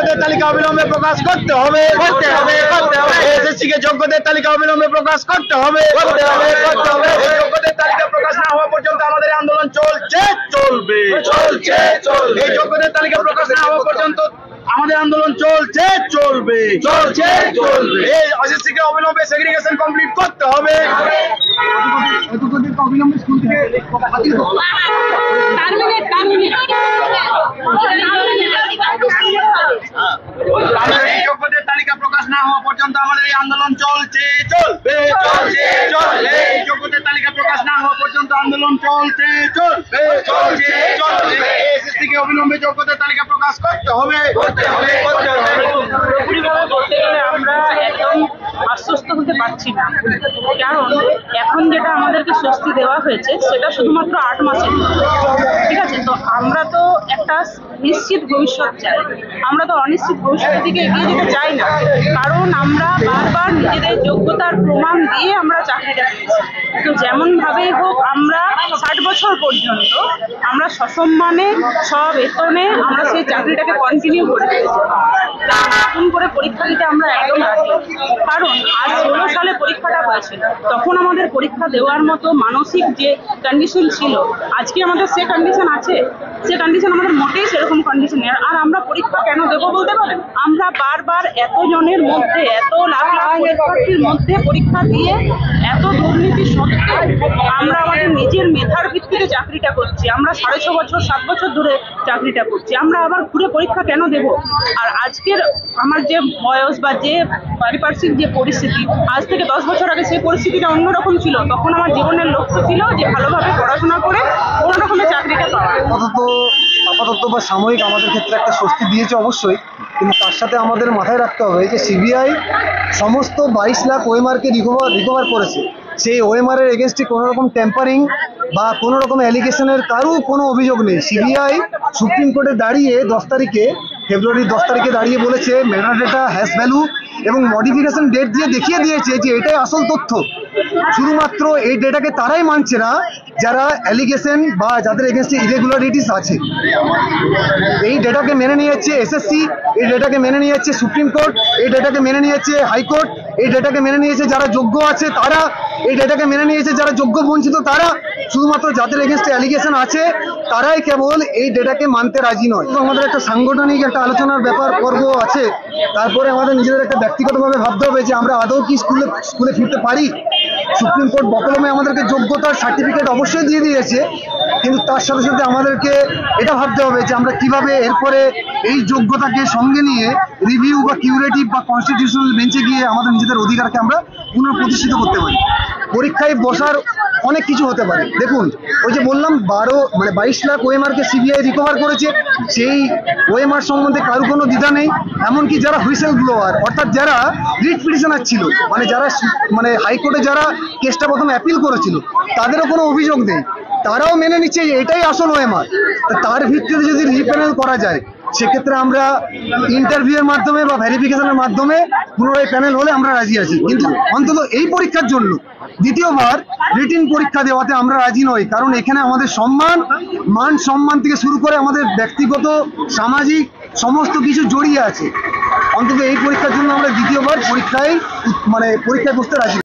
যোগ্যদের তালিকা অবিলম্বে প্রকাশ করতে হবে। এসএসসি কে যোগ্যদের তালিকা অবিলম্বে প্রকাশ করতে হবে। যোগ্যদের তালিকা প্রকাশ না হওয়া পর্যন্ত আমাদের আন্দোলন চলবে। এই যোগ্যদের তালিকা প্রকাশ না হওয়া পর্যন্ত আমাদের আন্দোলন চলবে। এই এসএসসি কে অবিলম্বে সেগ্রিগেশন কমপ্লিট করতে হবে। অবিলম্বে স্কুল থেকে যোগ্যদের তালিকা প্রকাশ না হওয়া পর্যন্ত আমাদের এই আন্দোলন চলবে। যোগ্যদের তালিকা প্রকাশ না হওয়া পর্যন্ত আন্দোলন চলবে। এসএসসি কে অবিলম্বে যোগ্যদের তালিকা প্রকাশ করতে হবে। আমরা একদম আশ্বস্ত হতে পারছি না, কারণ এখন যেটা আমাদেরকে স্বস্তি দেওয়া হয়েছে সেটা শুধুমাত্র 8 মাসের, ঠিক আছে। তো আমরা তো একটা নিশ্চিত ভবিষ্যৎ চাই, আমরা তো অনিশ্চিত ভবিষ্যতের দিকে এগিয়ে যেতে চাই না, কারণ আমরা বারবার নিজেদের যোগ্যতার প্রমাণ দিয়ে আমরা চাকরিটা পেয়েছি। তো যেমন ভাবেই হোক আমরা 60 বছর পর্যন্ত আমরা সসম্মানে বেতনে আমরা সেই চাকরিটাকে কন্টিনিউ করে চলেছি। নতুন করে পরীক্ষা দিতে আমরা একদম রাজি, কারণ আজ 16 সালে পরীক্ষাটা হয়েছিল, তখন আমাদের পরীক্ষা দেওয়ার মতো মানসিক যে কন্ডিশন ছিল, আজকে আমাদের সে কন্ডিশন আছে? সে কন্ডিশন আমাদের মোটেই সেরকম কন্ডিশন নেই। আর আমরা পরীক্ষা কেন দেবো বলতে পারেন? আমরা বারবার এত জনের মধ্যে, এত লাখ লাখ পরীক্ষার্থীর মধ্যে পরীক্ষা দিয়ে এত দুর্নীতি সত্ত্বেও আমরা আমাদের নিজের মেধার ভিত্তিতে চাকরিটা করছি। আমরা 6.5 বছর 7 বছর ধরে চাকরিটা করছি, আমরা আবার ঘুরে পরীক্ষা কেন দেব? আর আজকের আমার যে বয়স বা যে পারিপার্শ্বিক যে পরিস্থিতি, আজ থেকে 10 বছর আগে সেই পরিস্থিতিটা অন্যরকম ছিল। তখন আমার জীবনের লক্ষ্য ছিল যে ভালোভাবে পড়াশোনা করে কোনো রকমের চাকরিটা পাওয়া। আপাতত বা সাময়িক আমাদের ক্ষেত্রে একটা স্বস্তি দিয়েছে অবশ্যই, কিন্তু তার সাথে আমাদের মাথায় রাখতে হবে যে সিবিআই সমস্ত 22 লাখ ওএমআরকে রিকভার করেছে। সেই ওএমআরের এগেনস্টে কোনো রকম ট্যাম্পারিং বা কোনো রকম অ্যালিগেশনের কোনো অভিযোগ নেই। সিবিআই সুপ্রিম কোর্টে দাঁড়িয়ে ফেব্রুয়ারির 10 তারিখে দাঁড়িয়ে বলেছে মেটা ডেটা হ্যাশ ভ্যালু এবং মডিফিকেশন ডেট দিয়ে দেখিয়ে দিয়েছে যে এটাই আসল তথ্য। শুধুমাত্র এই ডেটাকে তারাই মানছে না যারা অ্যালিগেশন বা যাদের এগেনস্টে ইরেগুলারিটিস আছে। এই ডেটাকে মেনে নিয়েছে এসএসসি, এই ডেটাকে মেনে নিয়েছে সুপ্রিম কোর্ট, এই ডেটাকে মেনে নিয়েছে হাইকোর্ট, এই ডেটাকে মেনে নিয়েছে যারা যোগ্য আছে তারা, এই ডেটাকে মেনে নিয়েছে যারা যোগ্য বঞ্চিত তারা। শুধুমাত্র যাদের এগেনস্টে অ্যালিগেশন আছে তারাই কেবল এই ডেটাকে মানতে রাজি নয়। আমাদের একটা সাংগঠনিক একটা আলোচনার পর্ব আছে, তারপরে আমাদের নিজেদের একটা ব্যক্তিগতভাবে ভাবতে হবে যে আমরা আদৌ কি স্কুলে ফিরতে পারি। সুপ্রিম কোর্ট বকলমে আমাদেরকে যোগ্যতার সার্টিফিকেট অবশ্যই দিয়ে দিয়েছে, কিন্তু তার সাথে সাথে আমাদেরকে এটা ভাবতে হবে যে আমরা কিভাবে এরপরে এই যোগ্যতাকে সঙ্গে নিয়ে রিভিউ বা কিউরেটিভ বা কনস্টিটিউশনাল বেঞ্চে গিয়ে আমাদের নিজেদের অধিকারকে আমরা পুনঃপ্রতিষ্ঠিত করতে পারি। পরীক্ষায় বসার অনেক কিছু হতে পারে। দেখুন, ওই যে বললাম 22 লাখ ওএমআরকে সিবিআই রিকভার করেছে, সেই ওএমআর সম্বন্ধে কারো কোনো দ্বিধা নেই। এমনকি যারা হুইসেল ব্লোয়ার অর্থাৎ যারা রিট পিটিশনার ছিল, যারা হাইকোর্টে যারা কেসটা প্রথমে অ্যাপিল করেছিল, তাদেরও কোনো অভিযোগ নেই, তারাও মেনে নিচ্ছে যে এটাই আসল ওএমআর। তার ভিত্তিতে যদি রিপ্যানেল করা যায় সেক্ষেত্রে আমরা ইন্টারভিউয়ের মাধ্যমে বা ভেরিফিকেশনের মাধ্যমে পুনরায় প্যানেল হলে আমরা রাজি আছি, কিন্তু অন্তত এই পরীক্ষার জন্য দ্বিতীয়বার রিটিন পরীক্ষা দেওয়াতে আমরা রাজি নই। কারণ এখানে আমাদের মান সম্মান থেকে শুরু করে আমাদের ব্যক্তিগত সামাজিক সমস্ত কিছু জড়িয়ে আছে। অন্তত এই পরীক্ষার জন্য আমরা দ্বিতীয়বার পরীক্ষায় বসতে রাজি।